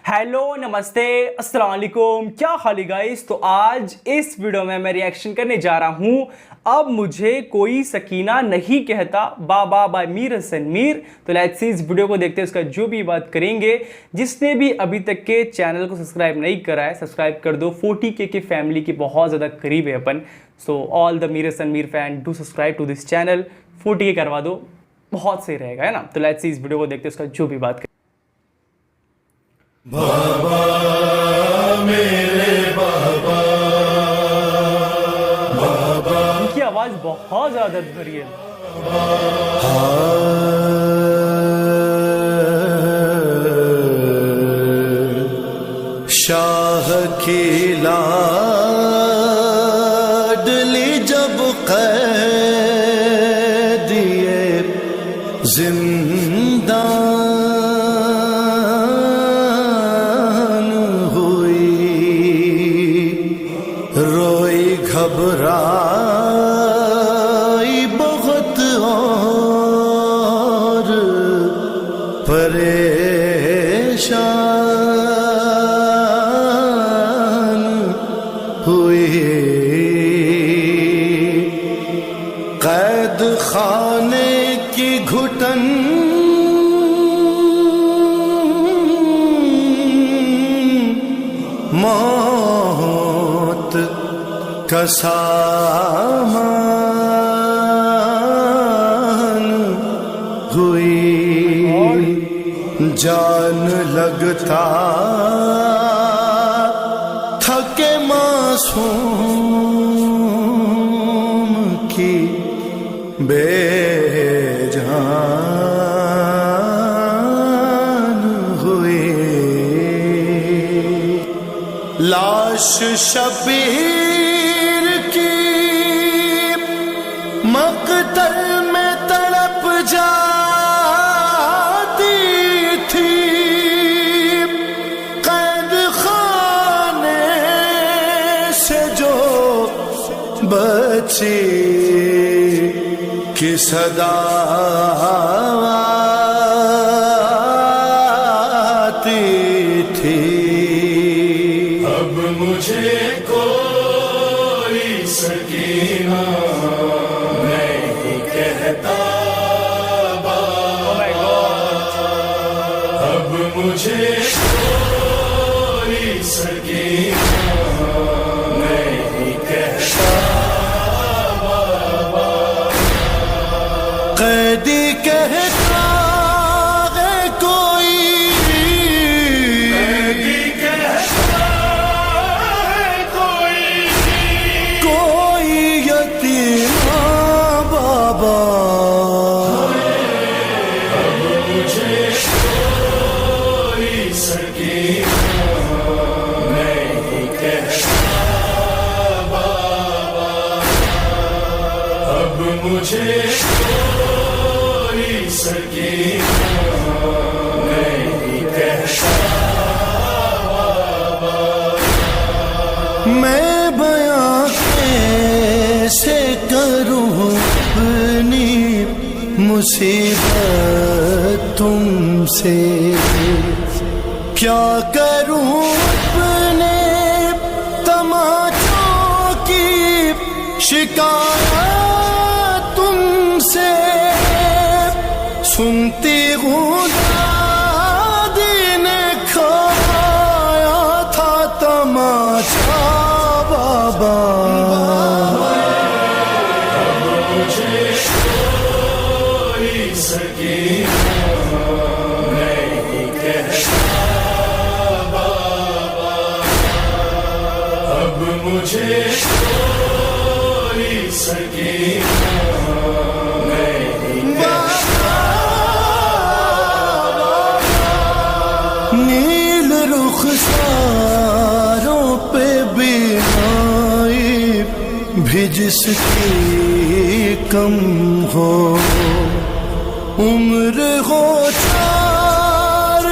Hello नमस्ते अस्सलाम वालेकुम, क्या हाल है गाइस। तो आज इस वीडियो में मैं रिएक्शन करने जा रहा हूँ अब मुझे कोई सकीना नहीं कहता बाबा बाय मीर हसन मीर। तो लेट्स सी इस वीडियो को देखते हैं, उसका जो भी बात करेंगे। जिसने भी अभी तक के चैनल को सब्सक्राइब नहीं करा है सब्सक्राइब कर दो। 40K के फैमिली के बहुत ज़्यादा करीब है अपन। So all the Mir Hasan Mir fan do subscribe to this channel. 40K करवा दो, बहुत सही रहेगा, है ना। तो लेट्स सी इस वीडियो को देखते हैं, उसका जो भी बात करें। बाबा मेरे बाबा बाबा, उनकी आवाज बहुत ज्यादा भरी है। शाह की लाडली जब कैदिए जिंदान रोई घबराई बहुत और परेशान हुई। कैद खाने की घुटन मौत का सामान हुई। जान लगता थके मासूम की बेजान हुई। लाश शबीर की मकतल में तड़प जाती थी। कैद खाने से जो बची की सदा आती थी। अब मुझे कोई सकीना नहीं कहता बाबा। अब मुझे कोई सकीना नहीं कहता बाबा। कैदी कहता है कोई, कैदी कहता है कोई यतीमा बाबा। अब मुझे कोई सकीना नहीं कहता बाबा। अब मुझे कोई सकीना नहीं कहता बाबा। मैं बयां कैसे करूं अपनी मुसीबत तुमसे। क्या करूं अपने तमाचों की शिकायत तुमसे। सुनती हूँ दादी ने खाया था तमाचा बाबा। अब मुझे कोई सकीना नहीं कहता बाबा। अब मुझे कोई सकीना नहीं कहता बाबा। नील रुखसारों पे बीमारी भी जिसकी कम हो। उम्र हो 4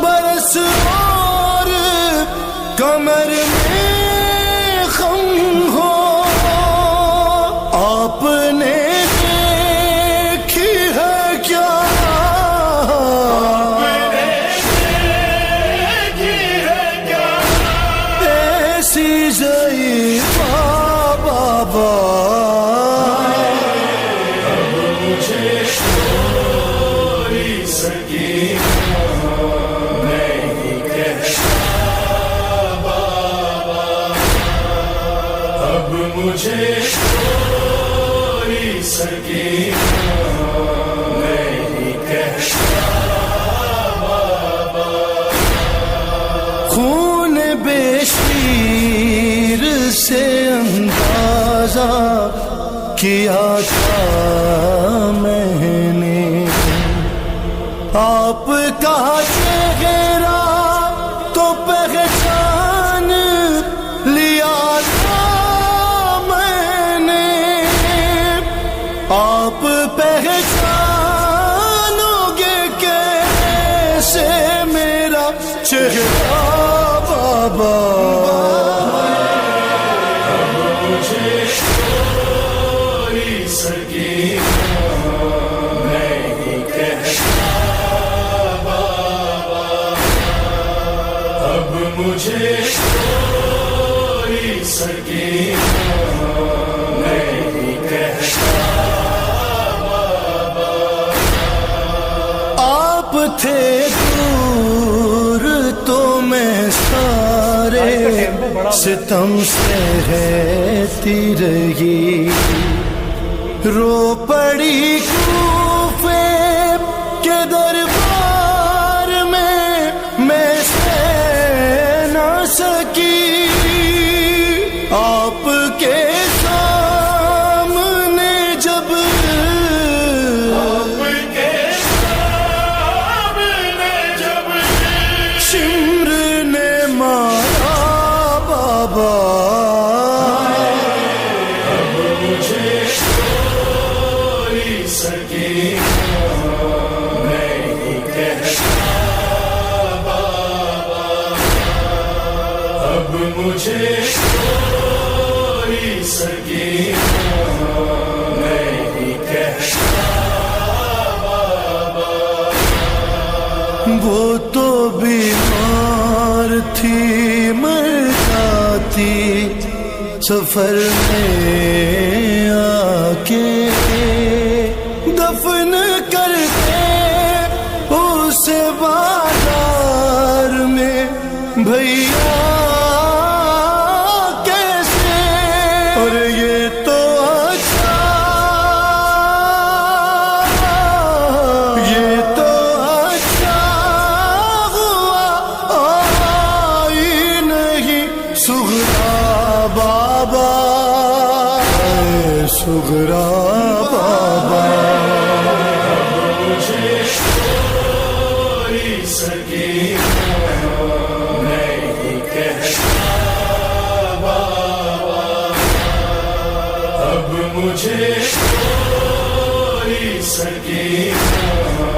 बरस और कमर में खम हो। आपने देखी है क्या, आपने देखी خون بے شیر سے اندازہ کیا تھا میں نے، آپ کا چہرہ تو پہچان لیا تھا میں نے، آپ پہچانو گے کیسے میرا چہرہ بابا؟ مجھے کوئی سکینہ نہیں کہتا بابا، آپ تھے دور تو میں سارے ستم سے رہتی رہی، رو پڑی کوفے کے دربار میں سہ نہ سکی، آپ کے سامنے جب شمر نے مارا بابا، مجھے کوئی سکینہ نہیں کہتا بابا، اب مجھے کوئی سکینہ نہیں کہتا بابا۔ وہ تو بیمار تھی مر جاتی سفر میں آ کے، دفن کرتے اسے بازار میں بھیا کیسے، اور یہ تو اچھا ہوا آئی نہیں سغرا بابا، سغرا بابا۔ مجھے کوئی سکینہ نہیں کہتا بابا، اب مجھے کوئی سکینہ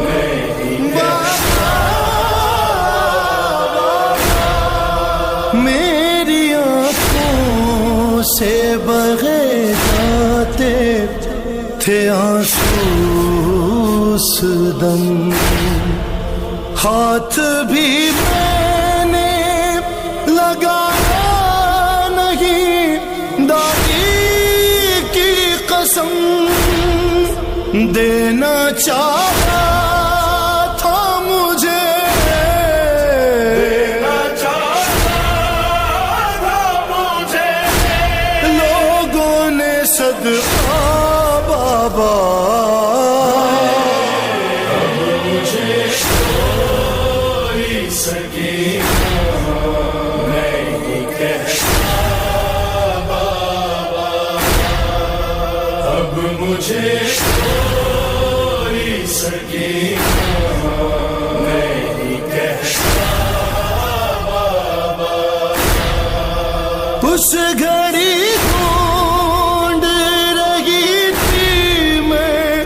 نہیں کہتا میری آنکھوں سے بہے جاتے تھے آنسو اس دم، ہاتھ بھی میں نے لگایا نہیں، دادی کی قسم دینا چاہا تھا مجھے، لوگوں نے صدقہ بابا، مجھے کوئی سکینہ نہیں کہتا بابا، اب مجھے کوئی سکینہ نہیں کہتا بابا۔ اس گھڑی ڈھونڈ رہی تھی میں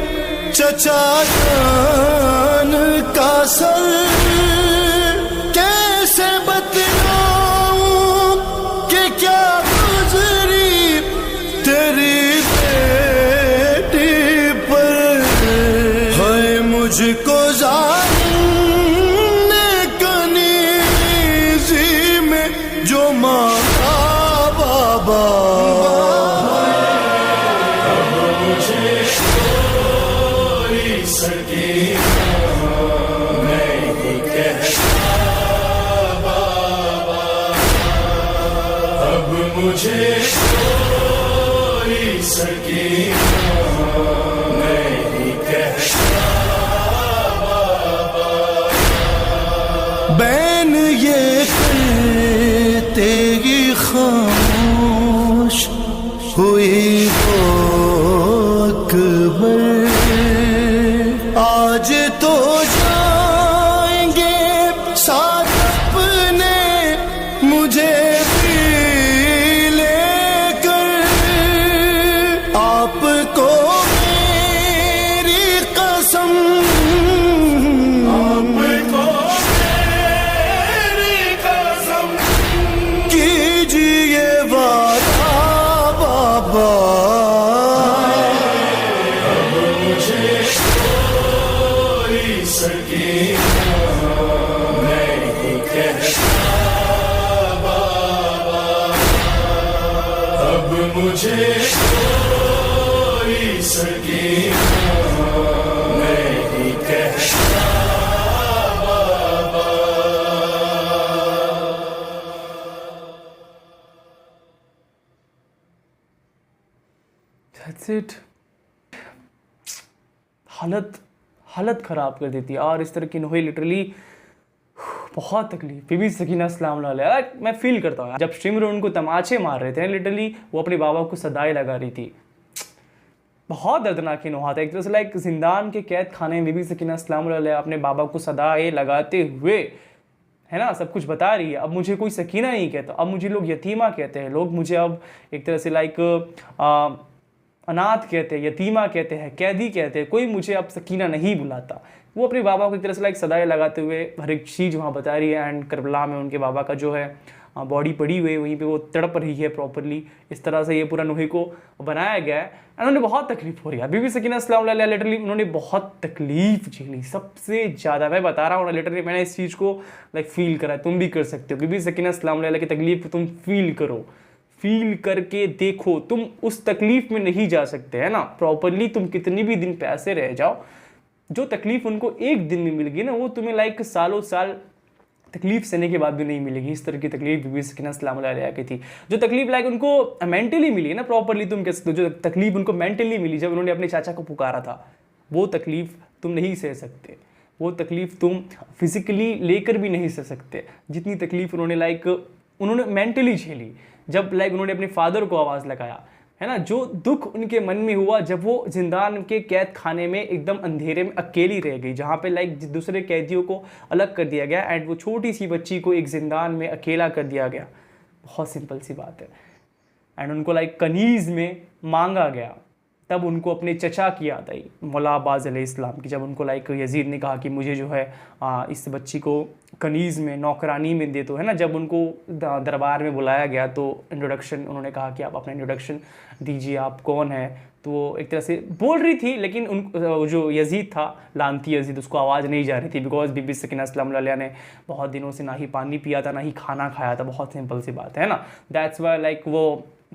چچا جان کا سر، کیسے بتلاؤں کہ کیا گزری تیری بیٹی پر، ہے مجھ کو ظالم نے کنیزی میں جو مانگا بابا، مجھے کوئی سکینہ نہیں کہتا بابا، اب مجھے کوئی सकीना नहीं कहता बैन ये करते ही खामोश हुई वो अकबर आज तो जाएंगे साथ अपने मुझे भी लेकर आपको मेरी कसम आपको मेरी कसम कीजिए वादा बाबा अब मुझे कोई सकीना नहीं कहता बाबा अब मुझे कोई सकीना नहीं कहता बाबा That's it. हालत ख़राब कर देती है। और इस तरह की नोहे लिटरली बहुत तकलीफ। बीबी सकीना अस्सलाम वालेकुम, मैं फील करता हूँ जब शिमर उनको तमाचे मार रहे थे लिटरली, वो अपने बाबा को सदाई लगा रही थी। बहुत दर्दनाक नोहा था। एक तरह से लाइक जिंदान के कैद खाने में बीबी सकीना अस्सलाम वालेकुम अपने बाबा को सदाई लगाते हुए, है ना, सब कुछ बता रही है। अब मुझे कोई सकीना नहीं कहता, अब मुझे लोग यतीमा कहते हैं, लोग मुझे अब एक तरह से लाइक अनाथ कहते हैं, यतीमा कहते हैं, कैदी कहते हैं, कोई मुझे अब सकीना नहीं बुलाता। वो अपने बाबा को एक तरह से लाइक सदाई लगाते हुए हर एक चीज़ वहाँ बता रही है। एंड करबला में उनके बाबा का जो है बॉडी पड़ी हुई है, वहीं पे वो तड़प रही है प्रॉपरली। इस तरह से ये पूरा नोहे को बनाया गया है। एंड उन्हें बहुत तकलीफ हो रही है। बीबी सकीना अस्सलाम वालेकुम लिटरली उन्होंने बहुत तकलीफ झेली, सबसे ज़्यादा। मैं बता रहा हूँ लिटरली, मैंने इस चीज़ को लाइक फील करा। तुम भी कर सकते हो। बीबी सकीना अस्सलाम वालेकुम की तकलीफ को तुम फील करो, फील करके देखो। तुम उस तकलीफ में नहीं जा सकते, है ना, प्रॉपरली। तुम कितनी भी दिन पे ऐसे रह जाओ, जो तकलीफ उनको एक दिन में मिल गई ना, वो तुम्हें लाइक सालों साल तकलीफ सहने के बाद भी नहीं मिलेगी। इस तरह की तकलीफ बीबी सकीना अस्सलाम वालेकुम की थी। जो तकलीफ लाइक उनको मेंटली मिली है ना, प्रॉपरली तुम कह सकते हो, जो तकलीफ उनको मेंटली मिली जब उन्होंने अपने चाचा को पुकारा था, वो तकलीफ तुम नहीं सह सकते। वो तकलीफ तुम फिजिकली लेकर भी नहीं सह सकते, जितनी तकलीफ उन्होंने मेंटली झेली जब लाइक उन्होंने अपने फादर को आवाज़ लगाया, है ना। जो दुख उनके मन में हुआ जब वो जिंदान के कैद खाने में एकदम अंधेरे में अकेली रह गई, जहाँ पे लाइक दूसरे कैदियों को अलग कर दिया गया एंड वो छोटी सी बच्ची को एक जिंदान में अकेला कर दिया गया। बहुत सिंपल सी बात है। एंड उनको लाइक कनीज़ में मांगा गया, तब उनको अपने चचा की याद आई, मौला अब्बास अलैहिस्सलाम की। जब उनको लाइक यजीद ने कहा कि मुझे जो है इस बच्ची को कनीज़ में नौकरानी में दे दो, है ना। जब उनको दरबार में बुलाया गया तो इंट्रोडक्शन उन्होंने कहा कि आप अपना इंट्रोडक्शन दीजिए, आप कौन है। तो वो एक तरह से बोल रही थी, लेकिन उन जो यजीद था, लानती यजीद, उसको आवाज़ नहीं जा रही थी। बिकॉज बीबी सकीना अस्सलाम वालेकुम ने बहुत दिनों से ना ही पानी पिया था, ना ही खाना खाया था। बहुत सिंपल सी बात है ना। दैट्स वाई लाइक वो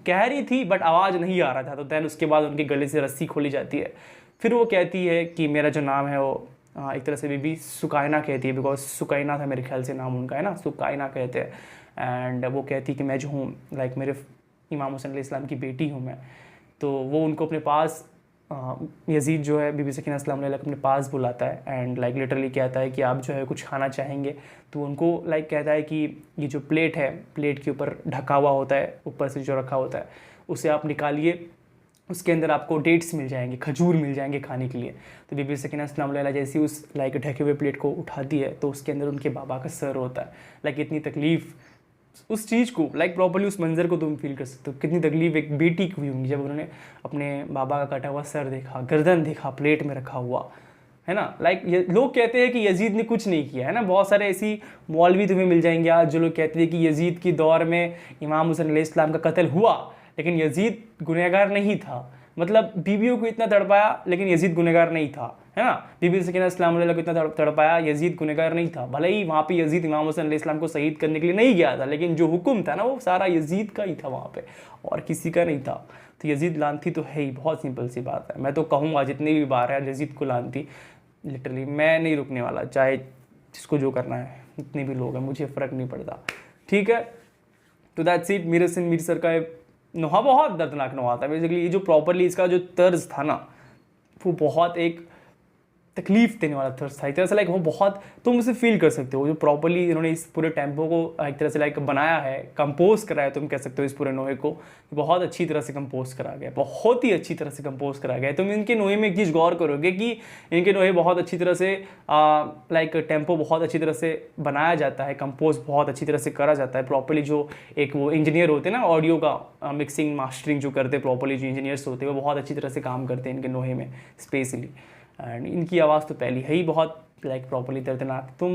कह रही थी बट आवाज़ नहीं आ रहा था। तो दैन उसके बाद उनके गले से रस्सी खोली जाती है। फिर वो कहती है कि मेरा जो नाम है वो एक तरह से बीबी सुकाइना कहती है, बिकॉज सुकाइना था मेरे ख्याल से नाम उनका, है ना, सुकाइना कहते हैं। एंड वो कहती कि मैं जो हूँ लाइक मेरे इमाम हुसैन अलैहिस्सलाम की बेटी हूँ मैं। तो वो उनको अपने पास यजीद जो है बीबी सकीना अस्सलाम वालेकुम अपने पास बुलाता है एंड लाइक लिटरली कहता है कि आप जो है कुछ खाना चाहेंगे। तो उनको लाइक कहता है कि ये जो प्लेट है, प्लेट के ऊपर ढका हुआ होता है, ऊपर से जो रखा होता है, उसे आप निकालिए, उसके अंदर आपको डेट्स मिल जाएंगे, खजूर मिल जाएंगे खाने के लिए। तो बीबी सकीना अस्सलाम वालेकुम जैसे उस लाइक ढके हुए प्लेट को उठाती है तो उसके अंदर उनके बाबा का सर होता है। लाइक इतनी तकलीफ़ उस चीज़ को लाइक प्रॉपर्ली उस मंज़र को तुम फील कर सकते हो, कितनी तकलीफ एक बेटी को हुई होंगी जब उन्होंने अपने बाबा का कटा हुआ सर देखा, गर्दन देखा, प्लेट में रखा हुआ, है ना। लाइक लोग कहते हैं कि यजीद ने कुछ नहीं किया, है ना। बहुत सारे ऐसी मौलवी तुम्हें मिल जाएंगे आज जो लोग कहते हैं कि यजीद की दौर में इमाम हुसैन अलैहिस्सलाम का कत्ल हुआ, लेकिन यजीद गुनहगार नहीं था। मतलब बीवियों को इतना तड़पाया लेकिन यजीद गुनहगार नहीं था, है ना। बीबी सकीना अस्सलाम वालेकुम को इतना तड़पाया, यजीद गुनहगार नहीं था। भले ही वहाँ पे यजीद इमाम हुसैन अलैहिस्सलाम को शहीद करने के लिए नहीं गया था, लेकिन जो हुक्म था ना वो सारा यजीद का ही था वहाँ पे, और किसी का नहीं था। तो यजीद लानती तो है ही, बहुत सिंपल सी बात है। मैं तो कहूँगा जितनी भी बार है यजीद को लानती, लिटरली मैं नहीं रुकने वाला, चाहे जिसको जो करना है, इतने भी लोग हैं, मुझे फ़र्क नहीं पड़ता, ठीक है। तो that's it. Mir Hasan Mir sir का नोहा बहुत दर्दनाक नोहा था बेसिकली। ये जो प्रॉपरली इसका जो तर्ज था ना, वो बहुत एक तकलीफ देने वाला तर्ज था एक तरह से। लाइक वो बहुत, तुम उसे फील कर सकते हो जो प्रॉपरली इन्होंने इस पूरे टेम्पो को एक तरह से लाइक बनाया है, कंपोज करा है, तुम कह सकते हो इस पूरे नोहे को बहुत अच्छी तरह से कंपोज करा गया, बहुत ही अच्छी तरह से कंपोज करा गया। तुम इनके नोहे में एक चीज़ गौर करोगे कि इनके नोहे बहुत अच्छी तरह से लाइक टेम्पो बहुत अच्छी तरह से बनाया जाता है, कंपोज बहुत अच्छी तरह से करा जाता है प्रॉपरली। जो एक वो इंजीनियर होते हैं ना ऑडियो का मिक्सिंग मास्टरिंग जो करते हैं प्रॉपरली, जो इंजीनियर्स होते हैं वो बहुत अच्छी तरह से काम करते हैं इनके नोहे में स्पेशली। एंड इनकी आवाज़ तो पहली है ही बहुत लाइक प्रॉपरली दर्दनाक, तुम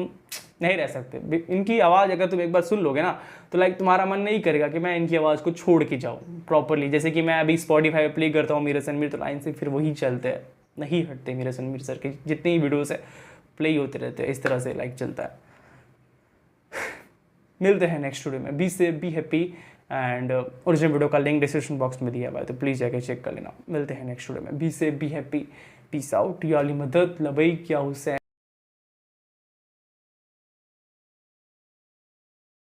नहीं रह सकते। इनकी आवाज़ अगर तुम एक बार सुन लोगे ना तो लाइक तुम्हारा मन नहीं करेगा कि मैं इनकी आवाज़ को छोड़ के जाऊँ प्रॉपरली। जैसे कि मैं अभी स्पॉटिफाई पे प्ले करता हूँ मीरस रणवीर, तो लाइन से फिर वही चलते हैं, नहीं हटते मीरस रणवीर सर के जितने ही वीडियोस है प्ले ही होते रहते हैं, इस तरह से लाइक चलता है। मिलते हैं नेक्स्ट वीडियो में। Be safe, be happy and original video का लिंक डिस्क्रिप्शन बॉक्स में दिया हुआ है, तो प्लीज़ जाकर चेक कर लेना। मिलते हैं नेक्स्ट वीडियो में। Be safe, be happy, peace out. या अली मदद लबई क्या हुसैन।